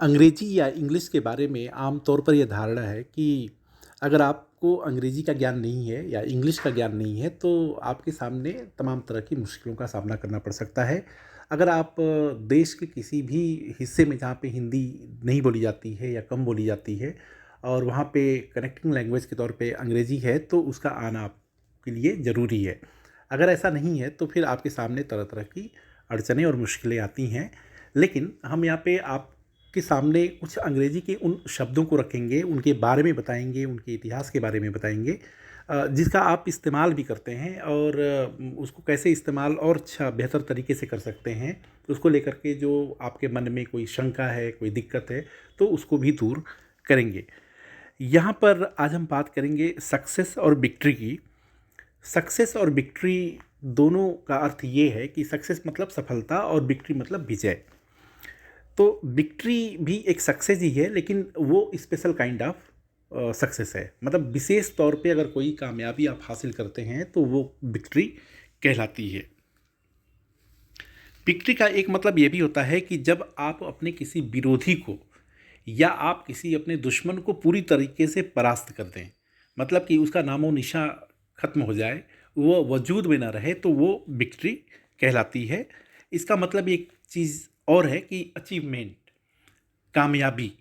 अंग्रेजी या इंग्लिश के बारे में आम तौर पर यह धारणा है कि अगर आपको अंग्रेजी का ज्ञान नहीं है या इंग्लिश का ज्ञान नहीं है तो आपके सामने तमाम तरह की मुश्किलों का सामना करना पड़ सकता है। अगर आप देश के किसी भी हिस्से में जहाँ पे हिंदी नहीं बोली जाती है या कम बोली जाती है और वहाँ पे कनेक्टिंग लैंग्वेज के तौर पे अंग्रेजी है तो उसका आना आपके लिए ज़रूरी है। अगर ऐसा नहीं है तो फिर आपके सामने तरह तरह की अड़चनें और मुश्किलें आती हैं। लेकिन हम यहाँ पे आपके सामने कुछ अंग्रेजी के उन शब्दों को रखेंगे, उनके बारे में बताएँगे, उनके इतिहास के बारे में बताएँगे जिसका आप इस्तेमाल भी करते हैं और उसको कैसे इस्तेमाल और अच्छा बेहतर तरीके से कर सकते हैं, उसको लेकर के जो आपके मन में कोई शंका है, कोई दिक्कत है, तो उसको भी दूर करेंगे। यहाँ पर आज हम बात करेंगे सक्सेस और विक्ट्री की। सक्सेस और विक्ट्री दोनों का अर्थ ये है कि सक्सेस मतलब सफलता और विक्ट्री मतलब विजय। तो विक्ट्री भी एक सक्सेस ही है लेकिन वो स्पेशल काइंड ऑफ सक्सेस है। मतलब विशेष तौर पे अगर कोई कामयाबी आप हासिल करते हैं तो वो विक्ट्री कहलाती है। विक्ट्री का एक मतलब ये भी होता है कि जब आप अपने किसी विरोधी को या आप किसी अपने दुश्मन को पूरी तरीके से परास्त कर दें, मतलब कि उसका नामो निशा खत्म हो जाए, वो वजूद में ना रहे, तो वो विक्ट्री कहलाती है। इसका मतलब एक चीज़ और है कि अचीवमेंट, कामयाबी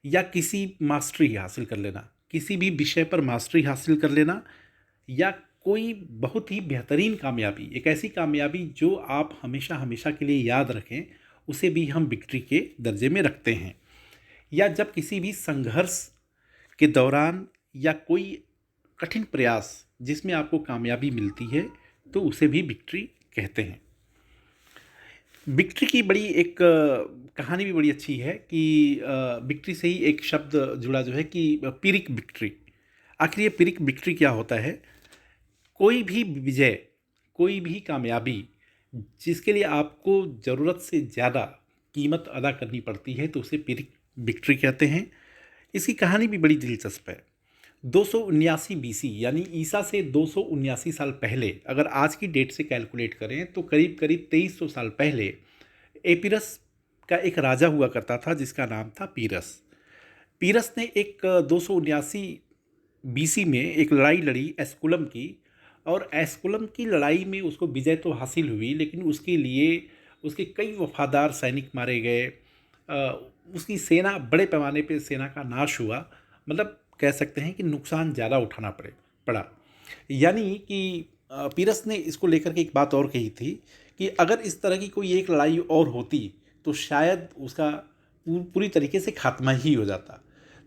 या किसी मास्टरी हासिल कर लेना, किसी भी विषय पर मास्टरी हासिल कर लेना या कोई बहुत ही बेहतरीन कामयाबी, एक ऐसी कामयाबी जो आप हमेशा हमेशा के लिए याद रखें, उसे भी हम विक्ट्री के दर्जे में रखते हैं। या जब किसी भी संघर्ष के दौरान या कोई कठिन प्रयास जिसमें आपको कामयाबी मिलती है तो उसे भी विक्ट्री कहते हैं। विक्ट्री की बड़ी एक कहानी भी बड़ी अच्छी है कि विक्ट्री से ही एक शब्द जुड़ा जो है कि पिरिक विक्ट्री। आखिर ये पिरिक विक्ट्री क्या होता है? कोई भी विजय, कोई भी कामयाबी जिसके लिए आपको ज़रूरत से ज़्यादा कीमत अदा करनी पड़ती है तो उसे पिरिक विक्ट्री कहते हैं। इसकी कहानी भी बड़ी दिलचस्प है। 279 बीसी यानी ईसा से 279 साल पहले अगर आज की डेट से कैलकुलेट करें तो करीब करीब 2300 साल पहले एपिरस का एक राजा हुआ करता था जिसका नाम था पीरस। पीरस ने एक 279 बीसी में एक लड़ाई लड़ी एस्कुलम की, और एस्कुलम की लड़ाई में उसको विजय तो हासिल हुई लेकिन उसके लिए उसके कई वफादार सैनिक मारे गए। उसकी सेना बड़े पैमाने पे सेना का नाश हुआ। मतलब कह सकते हैं कि नुकसान ज़्यादा उठाना पड़ा। यानी कि पीरस ने इसको लेकर के एक बात और कही थी कि अगर इस तरह की कोई एक लड़ाई और होती तो शायद उसका पूरी तरीके से खात्मा ही हो जाता।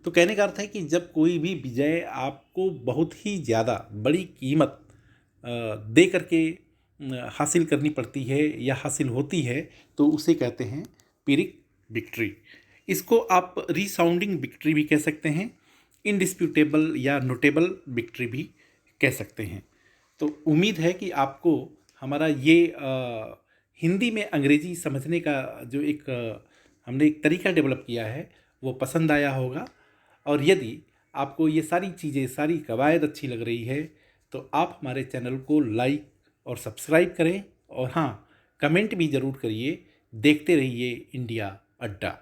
तो कहने का अर्थ है कि जब कोई भी विजय आपको बहुत ही ज़्यादा बड़ी कीमत दे करके हासिल करनी पड़ती है या हासिल होती है तो उसे कहते हैं पिरिक विक्ट्री। इसको आप रिसाउंडिंग विक्ट्री भी कह सकते हैं, इंडिस्प्यूटेबल या नोटेबल विक्ट्री भी कह सकते हैं। तो उम्मीद है कि आपको हमारा ये हिंदी में अंग्रेजी समझने का जो एक हमने एक तरीका डेवलप किया है वो पसंद आया होगा। और यदि आपको ये सारी चीज़ें, सारी कवायद अच्छी लग रही है तो आप हमारे चैनल को लाइक और सब्सक्राइब करें और हाँ, कमेंट भी ज़रूर करिए। देखते रहिए इंडिया अड्डा।